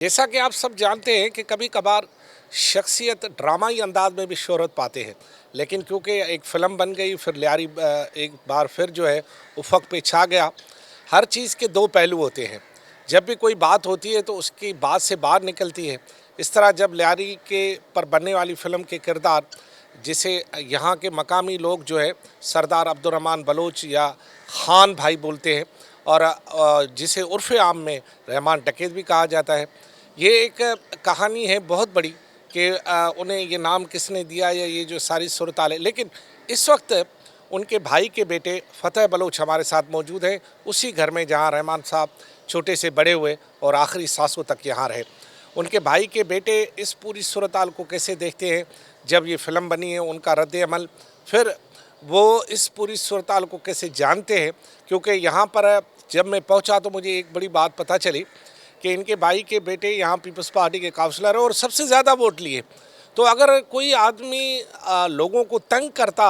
जैसा कि आप सब जानते हैं कि कभी कभार शख्सियत ड्रामाई अंदाज में भी शोहरत पाते हैं, लेकिन क्योंकि एक फ़िल्म बन गई फिर लियारी एक बार फिर जो है उफ़क़ पे छा गया। हर चीज़ के दो पहलू होते हैं। जब भी कोई बात होती है तो उसकी बात से बाहर निकलती है। इस तरह जब लियारी के पर बनने वाली फ़िल्म के किरदार जिसे यहाँ के मकामी लोग जो है सरदार अब्दुर्रहमान बलोच या ख़ान भाई बोलते हैं, और जिसे उर्फ़ आम में रहमान डकैत भी कहा जाता है। ये एक कहानी है बहुत बड़ी कि उन्हें ये नाम किसने दिया या ये जो सारी सूरत-हाल है। लेकिन इस वक्त उनके भाई के बेटे फ़तेह बलोच हमारे साथ मौजूद हैं, उसी घर में जहाँ रहमान साहब छोटे से बड़े हुए और आखिरी सांसों तक यहाँ रहे। उनके भाई के बेटे इस पूरी सूरत-हाल को कैसे देखते हैं, जब ये फ़िल्म बनी है उनका रद्द-ए-अमल, फिर वो इस पूरी सूरत-हाल को कैसे जानते हैं। क्योंकि यहाँ पर जब मैं पहुँचा तो मुझे एक बड़ी बात पता चली कि इनके भाई के बेटे यहाँ पीपल्स पार्टी के काउंसलर हैं और सबसे ज़्यादा वोट लिए। तो अगर कोई आदमी लोगों को तंग करता,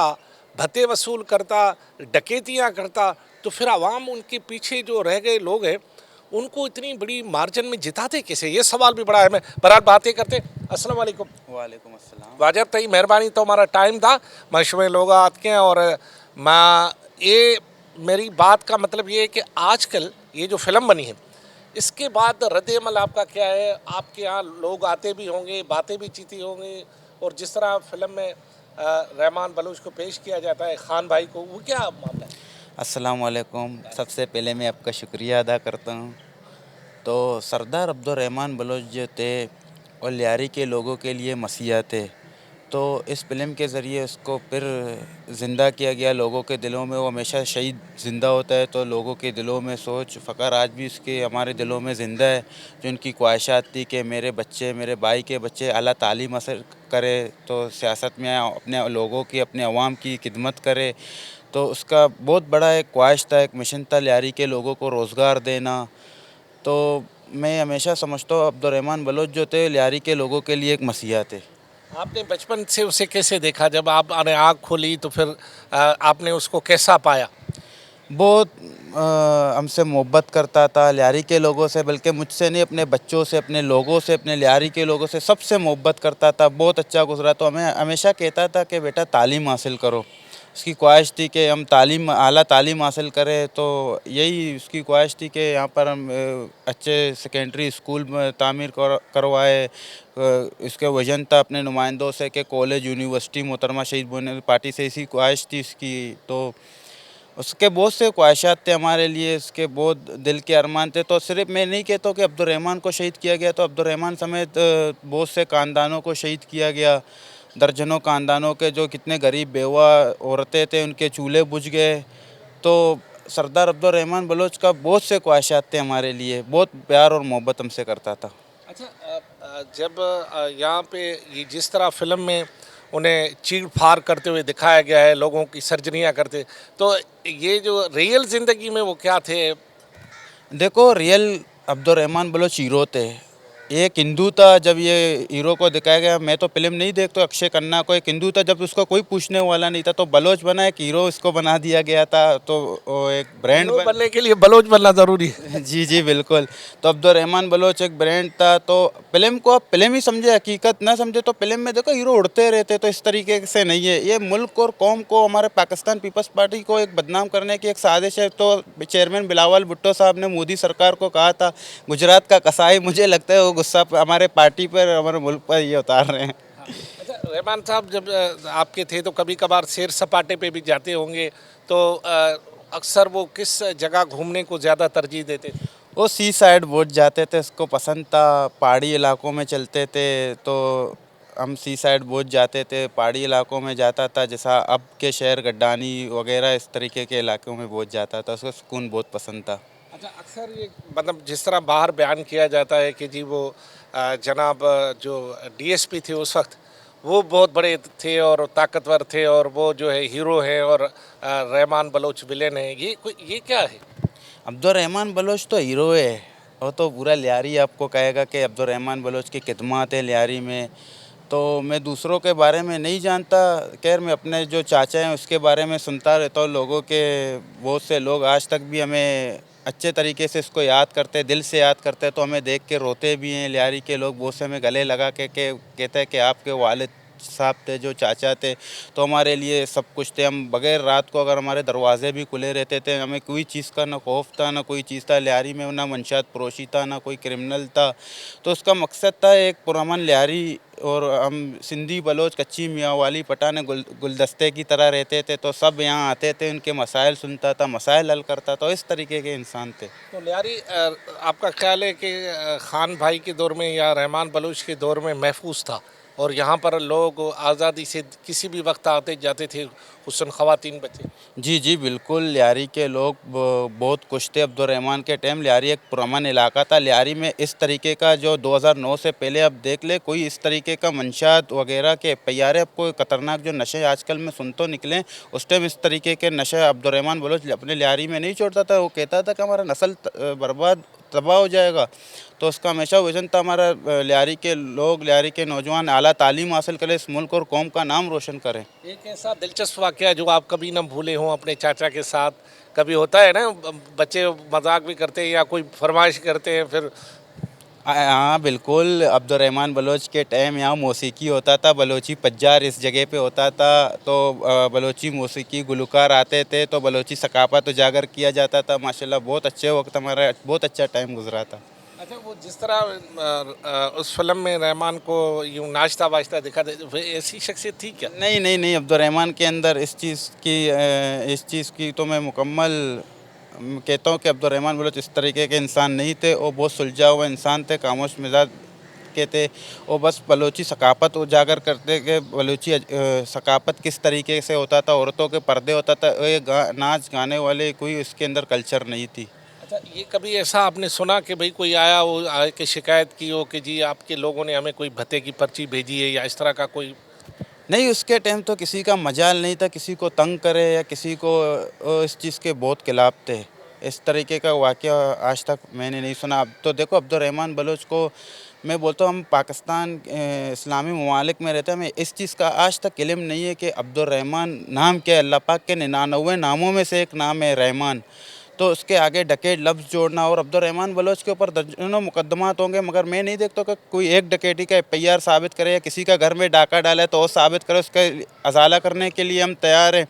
भत्ते वसूल करता, डकैतियाँ करता, तो फिर आवाम उनके पीछे जो रह गए लोग हैं उनको इतनी बड़ी मार्जिन में जिताते कैसे? ये सवाल भी बड़ा है। मैं बहरहाल बातें करते। अस्सलाम वालेकुम। वालेकुम अस्सलाम। वाजब तई मेहरबानी, तो हमारा टाइम था मशहूर लोग आते हैं। और मैं ये मेरी बात का मतलब ये है कि आजकल ये जो फ़िल्म बनी है इसके बाद रद्द-ए-अमल आपका क्या है? आपके यहाँ लोग आते भी होंगे, बातें भी चीती होंगी, और जिस तरह फ़िल्म में रहमान बलूच को पेश किया जाता है ख़ान भाई को, वो क्या मामला है? अस्सलाम वालेकुम। सबसे पहले मैं आपका शुक्रिया अदा करता हूँ। तो सरदार अब्दुर्रहमान बलोच जो थे और लियारी के लोगों के लिए मसीहा थे। तो इस फ़िल्म के ज़रिए उसको फिर ज़िंदा किया गया लोगों के दिलों में। वो हमेशा शहीद ज़िंदा होता है तो लोगों के दिलों में सोच फ़ख्र आज भी उसके हमारे दिलों में ज़िंदा है। जो उनकी ख्वाहिशात थी कि मेरे बच्चे, मेरे भाई के बच्चे आला तालीम हासिल करे, तो सियासत में आए, अपने लोगों की, अपने अवाम की खिदमत करे। तो उसका बहुत बड़ा एक ख्वाहिश था, एक मिशन था लियारी के लोगों को रोज़गार देना। तो मैं हमेशा समझता हूँ अब्दुर्रहमान बलोच जो थे लियारी के लोगों के लिए एक मसीहा थे। आपने बचपन से उसे कैसे देखा? जब आपने आँख खोली तो फिर आपने उसको कैसा पाया? बहुत हमसे मोहब्बत करता था लियारी के लोगों से, बल्कि मुझसे नहीं, अपने बच्चों से, अपने लोगों से, अपने लियारी के लोगों से, सबसे मोहब्बत करता था। बहुत अच्छा गुज़रा। तो हमें हमेशा कहता था कि बेटा तालीम हासिल करो। उसकी ख्वाहिश थी कि हम तालीम, आला तालीम हासिल करें। तो यही उसकी ख्वाहिश थी कि यहाँ पर हम अच्छे सेकेंडरी स्कूल में तामीर करवाए। इसके वजन था अपने नुमाइंदों से कि कॉलेज, यूनिवर्सिटी, मोहतरमा शहीद बुरहान पार्टी से इसी ख्वाहिश थी इसकी। तो उसके बहुत से ख्वाहिशात थे हमारे लिए, उसके बहुत दिल के अरमान थे। तो सिर्फ मैं नहीं कहता हूँ कि अब्दुर्रहमान को शहीद किया गया, तो अब्दुर्रहमान समेत बहुत से ख़ानदानों को शहीद किया गया। दर्जनों ख़ानदानों के जो कितने गरीब बेवा औरतें थे उनके चूल्हे बुझ गए। तो सरदार अब्दुर्रहमान बलोच का बहुत से ख्वाहिशात थे हमारे लिए, बहुत प्यार और मोहब्बत हमसे करता था। अच्छा, जब यहाँ पे ये जिस तरह फ़िल्म में उन्हें चीर-फाड़ करते हुए दिखाया गया है, लोगों की सर्जरियाँ करते, तो ये जो रियल ज़िंदगी में वो क्या थे? देखो, रियल अब्दुर्रहमान बलोच हीरो थे। एक हिंदू था जब ये हीरो को दिखाया गया। मैं तो फिल्म नहीं देखता, अक्षय खन्ना को, एक हिंदू था जब उसको कोई पूछने वाला नहीं था, तो बलोच बना, एक हीरो इसको बना दिया गया था। तो वो एक ब्रांड हीरो बन। बनने के लिए बलोच बनना ज़रूरी है। जी, जी, बिल्कुल। तो अब्दुर्रहमान बलोच एक ब्रांड था। तो फ़िल्म को आप फ़िल्म ही समझे, हकीकत ना समझे। तो फ़िल्म में देखो हीरो उड़ते रहते, तो इस तरीके से नहीं है। ये मुल्क और कौम को, हमारे पाकिस्तान पीपल्स पार्टी को एक बदनाम करने की एक साजिश है। तो चेयरमैन बिलावल भुट्टो साहब ने मोदी सरकार को कहा था, गुजरात का कसाई, मुझे लगता है वो गुस्सा हमारे पार्टी पर, हमारे मुल्क पर ये उतार रहे हैं। अच्छा, रहमान साहब जब आपके थे तो कभी-कभार सैर सपाटे पे भी जाते होंगे, तो अक्सर वो किस जगह घूमने को ज़्यादा तरजीह देते थे? वो सी साइड बहुत जाते थे, उसको पसंद था। पहाड़ी इलाकों में चलते थे, तो हम सी साइड बहुत जाते थे, पहाड़ी इलाकों में जाता था। जैसा अब के शहर गड्डानी वगैरह, इस तरीके के इलाकों में बहुत जाता था, उसको सुकून बहुत पसंद था। अच्छा, अक्सर ये मतलब जिस तरह बाहर बयान किया जाता है कि जी वो जनाब जो डीएसपी थे उस वक्त, वो बहुत बड़े थे और ताकतवर थे, और वो जो है हीरो है, और रहमान बलोच विलेन है, ये क्या है? अब्दुर्रहमान बलोच तो हीरो है। वो तो पूरा लियारी आपको कहेगा कि अब्दुर्रहमान बलोच की खिदमत है लियारी में। तो मैं दूसरों के बारे में नहीं जानता। खैर, मैं अपने जो चाचा हैं उसके बारे में सुनता रहता हूँ। लोगों के बहुत से लोग आज तक भी हमें अच्छे तरीके से इसको याद करते हैं, दिल से याद करते हैं, तो हमें देख के रोते भी हैं। लियारी के लोग बहुत से हमें गले लगा के कहते हैं कि आपके वालिद साहब थे, जो चाचा थे, तो हमारे लिए सब कुछ थे। हम बगैर रात को अगर हमारे दरवाजे भी खुले रहते थे, हमें कोई चीज़ का ना खौफ था, ना कोई चीज़ था। लियारी में ना मंशात फरोशी था, ना कोई क्रिमिनल था। तो उसका मकसद था एक पुरअमन लियारी, और हम सिंधी बलोच कच्ची मियाँ वाली पठान गुलदस्ते की तरह रहते थे। तो सब यहाँ आते थे, उनके मसाइल सुनता था, मसाइल हल करता था। इस तरीके के इंसान थे। तो लियारी आपका ख्याल है कि खान भाई के दौर में या रहमान बलूच के दौर में महफूज था, और यहाँ पर लोग आज़ादी से किसी भी वक्त आते जाते थे, हुस्न ख़वातीन बच्चे? जी, जी, बिल्कुल। लियारी के लोग बहुत खुश थे अब्दुर्रहमान के टाइम। लियारी एक पुरअमन इलाका था। लियारी में इस तरीके का जो 2009 से पहले अब देख ले, कोई इस तरीके का मंशात वगैरह के पयारे, आपको खतरनाक जो नशे आजकल में सुन तो निकले, उस टाइम इस तरीके के नशे अब्दुर्रहमान बलोच अपने लियारी में नहीं छोड़ता था। वो कहता था कि हमारा नस्ल बर्बाद तबाह हो जाएगा। तो उसका हमेशा विज़न था हमारा, लियारी के लोग, लियारी के नौजवान आला तालीम हासिल करें, इस मुल्क और कौम का नाम रोशन करें। एक ऐसा दिलचस्प वाक़या जो आप कभी न भूले हों अपने चाचा के साथ? कभी होता है ना, बच्चे मजाक भी करते हैं या कोई फरमाइश करते हैं, फिर हाँ, बिल्कुल। अब्दुर्रहमान बलोच के टाइम यहाँ मौसीकी होता था, बलोची पज्जार इस जगह पे होता था। तो बलोची मौसीकी गुलकार आते थे, तो बलोची सकाफ़त उजागर किया जाता था। माशाल्लाह बहुत अच्छे वक्त, हमारा बहुत अच्छा टाइम गुजरा था। अच्छा, वो जिस तरह उस फिल्म में रहमान को यूँ नाचता वाचता दिखा दे, वे ऐसी शख्सियत थी क्या? नहीं, नहीं, नहीं, अब्दुर्रहमान के अंदर इस चीज़ की तो मैं मुकम्मल कहता हूँ कि अब्दुर्रहमान बलोच इस तरीके के इंसान नहीं थे। वो बहुत सुलझा हुआ इंसान थे, खामोश मिजाज के थे। वो बस बलोची सकाफ़त उजागर करते कि बलोची सकाफ़त किस तरीके से होता था, औरतों के पर्दे होता था। ये नाच गाने वाले कोई इसके अंदर कल्चर नहीं थी। अच्छा, ये कभी ऐसा आपने सुना कि भाई कोई आया, वो आके शिकायत की हो कि जी आपके लोगों ने हमें कोई भत्ते की पर्ची भेजी है, या इस तरह का कोई? नहीं, उसके टाइम तो किसी का मजाल नहीं था किसी को तंग करे या किसी को, इस चीज़ के बहुत खिलाफ थे। इस तरीके का वाक़या आज तक मैंने नहीं सुना। अब तो देखो, अब्दुर्रहमान बलोच को मैं बोलता हूँ, हम पाकिस्तान इस्लामी ममालिक में रहते हैं, हमें इस चीज़ का आज तक इल्म नहीं है कि अब्दुर्रहमान नाम क्या है। अल्लाह पाक के 99 नामों में से एक नाम है रहमान। तो उसके आगे डकैत लफ्ज़ जोड़ना, और अब्दुर्रहमान बलोच के ऊपर दर्जनों मुकदमात होंगे, मगर मैं नहीं देखता कि कोई एक डकैती का एफआईआर साबित करे, या किसी का घर में डाका डाला है तो वो साबित करे। उसका अजाला करने के लिए हम तैयार हैं।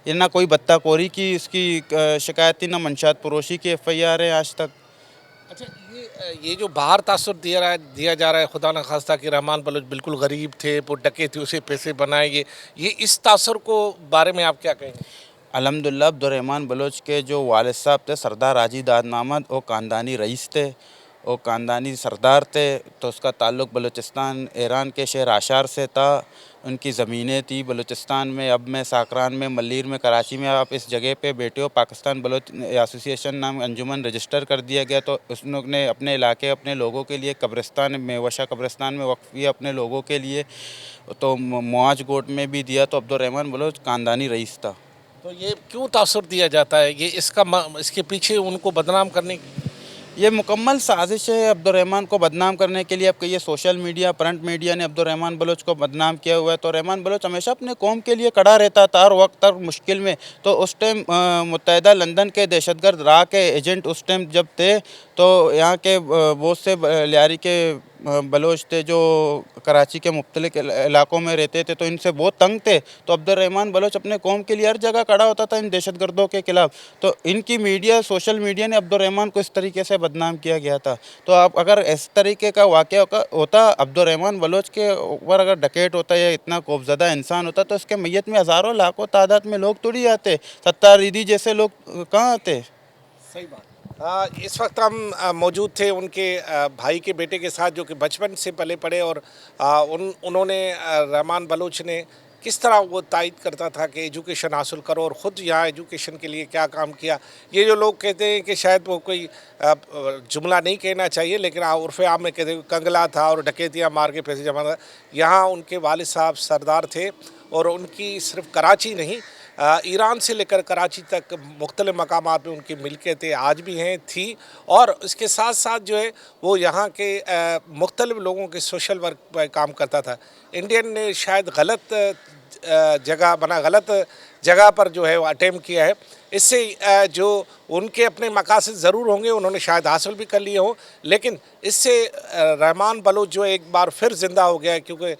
ये ना कोई बत्ताखोरी की इसकी शिकायत थी, ना मंशात फरोशी की एफआईआर है आज तक। अच्छा, ये जो बाहर तासुर दिया जा रहा है, खुदा न खास्ता कि रहमान बलोच बिल्कुल गरीब थे, वो डकैती से पैसे बनाए, ये इस तासुर को बारे में आप क्या कहेंगे? अल्हम्दुलिल्लाह, अब्दुर्रहमान बलोच के जो वालिद साहब थे सरदार हाजी दाद महमद, वो ख़ानदानी रईस थे, वो ख़ानदानी सरदार थे। तो उसका ताल्लुक़ बलूचिस्तान ईरान के शहर आशार से था। उनकी ज़मीनें थी बलूचिस्तान में, अब में साकरान में, मल्लीर में, कराची में। आप इस जगह पे बैठे हो, पाकिस्तान बलोच एसोसिएशन नाम अंजुमन रजिस्टर कर दिया गया। तो उसने अपने इलाके, अपने लोगों के लिए कब्रिस्तान में, वशा कब्रिस्तान में वक्फ़ किया अपने लोगों के लिए। तो मुआज गोट में भी दिया। तो अब्दुर्रहमान बलोच ख़ानदानी रईस था। तो ये क्यों तासुर दिया जाता है? ये इसके पीछे उनको बदनाम करने की? ये मुकम्मल साजिश है अब्दुर्रहमान को बदनाम करने के लिए। अब कहिए सोशल मीडिया, प्रिंट मीडिया ने अब्दुर्रहमान बलोच को बदनाम किया हुआ है। तो रहमान बलोच हमेशा अपने कौम के लिए खड़ा रहता था हर वक्त, हर मुश्किल में। तो उस टाइम मुत्तहिदा लंदन के दहशतगर्द राह के एजेंट उस टाइम जब थे, तो यहाँ के बहुत से लियारी के बलोच थे जो कराची के मुख्तलिफ इलाकों में रहते थे, तो इनसे बहुत तंग थे। तो अब्दुर्रहमान बलोच अपने कौम के लिए हर जगह खड़ा होता था इन दहशतगर्दों के खिलाफ। तो इनकी मीडिया, सोशल मीडिया ने अब्दुर्रहमान को इस तरीके से बदनाम किया गया था। तो आप अगर इस तरीके का वाक़या होता, अब्दुर्रहमान बलोच के ऊपर अगर डकैत होता या इतना खौफज़दा इंसान होता, तो उसके मैयत में हज़ारों लाखों तादाद में लोग थोड़ी आते। सत्तार ईदी जैसे लोग कहाँ आते। सही बात। इस वक्त हम मौजूद थे उनके भाई के बेटे के साथ, जो कि बचपन से पले पड़े, और उन्होंने रहमान बलोच ने किस तरह वो तायद करता था कि एजुकेशन हासिल करो, और ख़ुद यहाँ एजुकेशन के लिए क्या काम किया। ये जो लोग कहते हैं कि शायद वो कोई जुमला नहीं कहना चाहिए, लेकिन उर्फ़ आम में कहते हैं कंगला था और डकैतियाँ मार के पैसे जमा था। यहाँ उनके वालिद साहब सरदार थे, और उनकी सिर्फ कराची नहीं, ईरान से लेकर कराची तक मुख्तलिफ़ मकामात में उनकी मिल्कियतें आज भी हैं, थी। और इसके साथ साथ जो है वो यहाँ के मुख्तलिफ़ लोगों के सोशल वर्क पर काम करता था। इंडियन ने शायद गलत जगह बना, गलत जगह पर जो है वो अटेम्प्ट किया है। इससे जो उनके अपने मकासद ज़रूर होंगे, उन्होंने शायद हासिल भी कर लिए हों, लेकिन इससे रहमान बलूच जो एक बार फिर ज़िंदा हो गया है, क्योंकि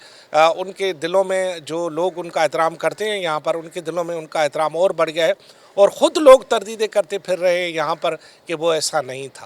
उनके दिलों में जो लोग उनका एहतराम करते हैं यहाँ पर, उनके दिलों में उनका एहतराम और बढ़ गया है और ख़ुद लोग तरदीदें करते फिर रहे हैं यहाँ पर कि वो ऐसा नहीं था।